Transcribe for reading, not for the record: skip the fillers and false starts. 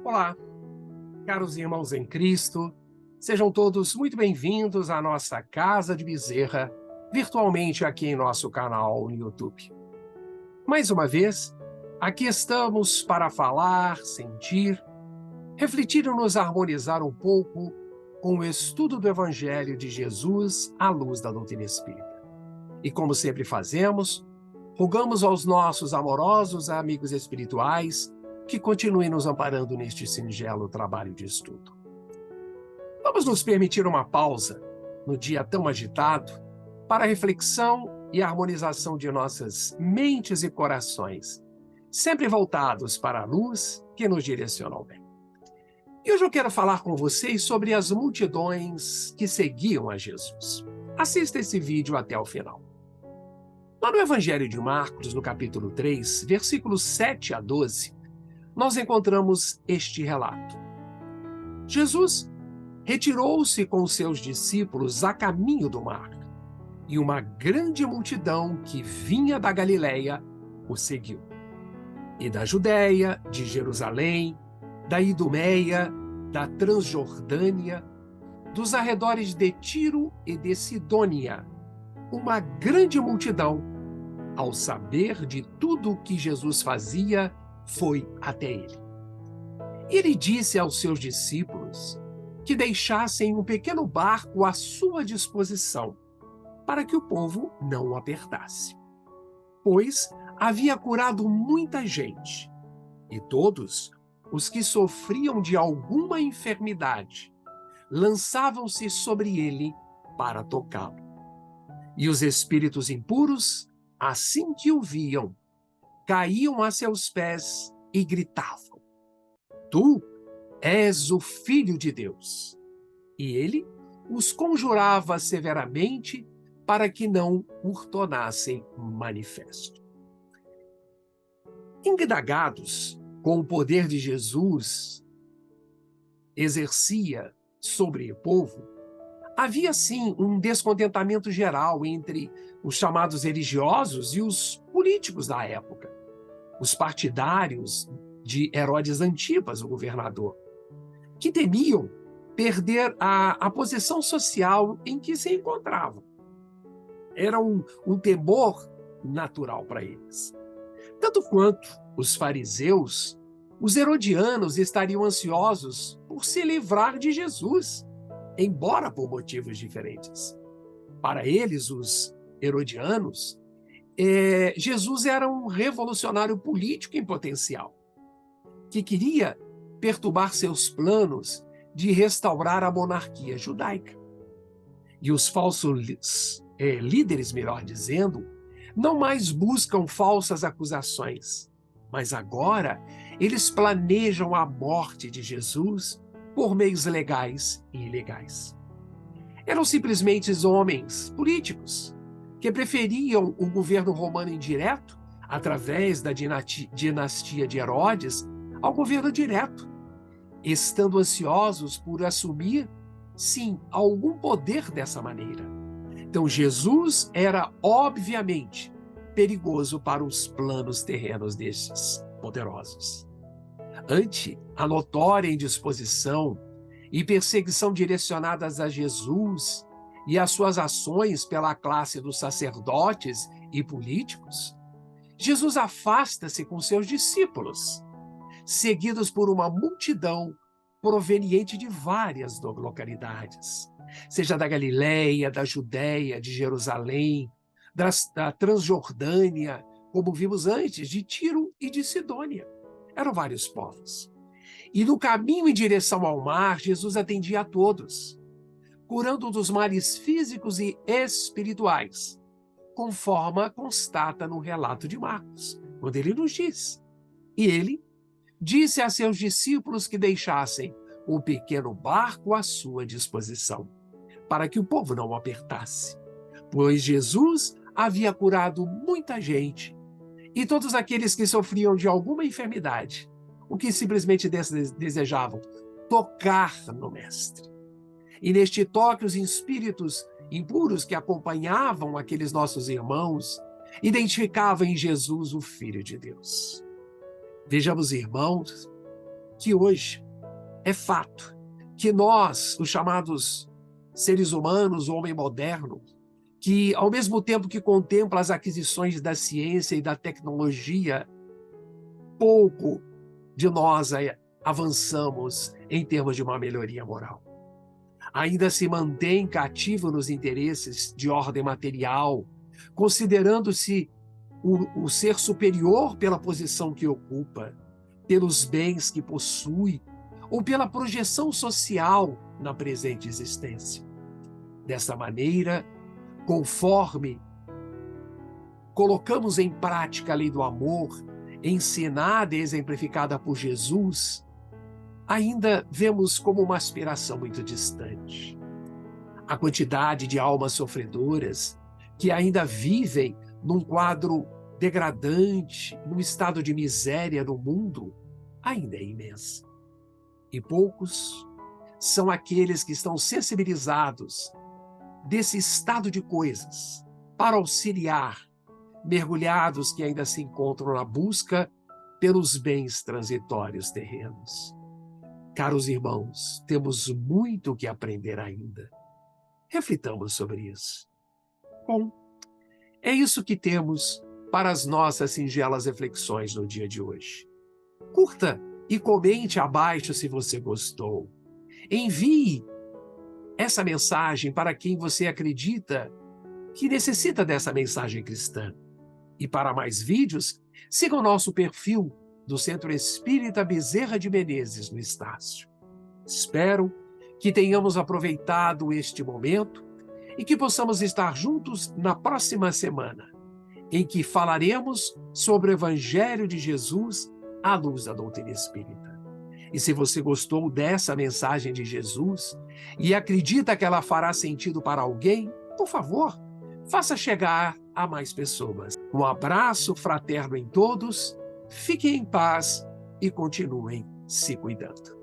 Olá, caros irmãos em Cristo, sejam todos muito bem-vindos à nossa Casa de Bezerra, virtualmente aqui em nosso canal no YouTube. Mais uma vez, aqui estamos para falar, sentir, refletir e nos harmonizar um pouco com o estudo do Evangelho de Jesus à luz da doutrina espírita. E como sempre fazemos, rogamos aos nossos amorosos amigos espirituais que continuem nos amparando neste singelo trabalho de estudo. Vamos nos permitir uma pausa no dia tão agitado para a reflexão e harmonização de nossas mentes e corações, sempre voltados para a luz que nos direciona ao bem. E hoje eu quero falar com vocês sobre as multidões que seguiam a Jesus. Assista esse vídeo até o final. Lá no Evangelho de Marcos, no capítulo 3, versículos 7 a 12, nós encontramos este relato. Jesus retirou-se com seus discípulos a caminho do mar, e uma grande multidão que vinha da Galileia o seguiu. E da Judéia, de Jerusalém, da Idumeia, da Transjordânia, dos arredores de Tiro e de Sidônia, uma grande multidão, ao saber de tudo o que Jesus fazia, foi até ele. Ele disse aos seus discípulos que deixassem um pequeno barco à sua disposição, para que o povo não o apertasse. Pois havia curado muita gente, e todos os que sofriam de alguma enfermidade lançavam-se sobre ele para tocá-lo. E os espíritos impuros, assim que o viam, caíam a seus pés e gritavam: Tu és o Filho de Deus. E ele os conjurava severamente para que não o tornassem manifesto. Indagados com o poder de Jesus exercia sobre o povo, havia sim um descontentamento geral entre os chamados religiosos e os políticos da época, os partidários de Herodes Antipas, o governador, que temiam perder a posição social em que se encontravam. Era um temor natural para eles. Tanto quanto os fariseus, os herodianos estariam ansiosos por se livrar de Jesus, embora por motivos diferentes. Para eles, os herodianos, Jesus era um revolucionário político em potencial, que queria perturbar seus planos de restaurar a monarquia judaica. E os falsos líderes, melhor dizendo, não mais buscam falsas acusações, mas agora eles planejam a morte de Jesus por meios legais e ilegais. Eram simplesmente homens políticos que preferiam o governo romano indireto, através da dinastia de Herodes, ao governo direto, estando ansiosos por assumir, sim, algum poder dessa maneira. Então, Jesus era, obviamente, perigoso para os planos terrenos destes poderosos. Ante a notória indisposição e perseguição direcionadas a Jesus e as suas ações pela classe dos sacerdotes e políticos, Jesus afasta-se com seus discípulos, seguidos por uma multidão proveniente de várias localidades, seja da Galileia, da Judéia, de Jerusalém, da Transjordânia, como vimos antes, de Tiro e de Sidônia. Eram vários povos. E no caminho em direção ao mar, Jesus atendia a todos, curando dos males físicos e espirituais, conforme constata no relato de Marcos, quando ele nos diz. E ele disse a seus discípulos que deixassem um pequeno barco à sua disposição, para que o povo não o apertasse, pois Jesus havia curado muita gente, e todos aqueles que sofriam de alguma enfermidade, o que simplesmente desejavam tocar no Mestre. E neste toque, os espíritos impuros que acompanhavam aqueles nossos irmãos identificavam em Jesus o Filho de Deus. Vejamos, irmãos, que hoje é fato que nós, os chamados seres humanos, o homem moderno, que ao mesmo tempo que contempla as aquisições da ciência e da tecnologia, pouco de nós avançamos em termos de uma melhoria moral. Ainda se mantém cativo nos interesses de ordem material, considerando-se o ser superior pela posição que ocupa, pelos bens que possui ou pela projeção social na presente existência. Dessa maneira, conforme colocamos em prática a lei do amor, ensinada e exemplificada por Jesus, ainda vemos como uma aspiração muito distante. A quantidade de almas sofredoras que ainda vivem num quadro degradante, num estado de miséria no mundo, ainda é imensa. E poucos são aqueles que estão sensibilizados desse estado de coisas para auxiliar mergulhados que ainda se encontram na busca pelos bens transitórios terrenos. Caros irmãos, temos muito que aprender ainda. Reflitamos sobre isso. Bom, é isso que temos para as nossas singelas reflexões no dia de hoje. Curta e comente abaixo se você gostou. Envie essa mensagem para quem você acredita que necessita dessa mensagem cristã. E para mais vídeos, siga o nosso perfil do Centro Espírita Bezerra de Menezes, no Estácio. Espero que tenhamos aproveitado este momento e que possamos estar juntos na próxima semana, em que falaremos sobre o Evangelho de Jesus à luz da doutrina espírita. E se você gostou dessa mensagem de Jesus e acredita que ela fará sentido para alguém, por favor, faça chegar a mais pessoas. Um abraço fraterno em todos, fiquem em paz e continuem se cuidando.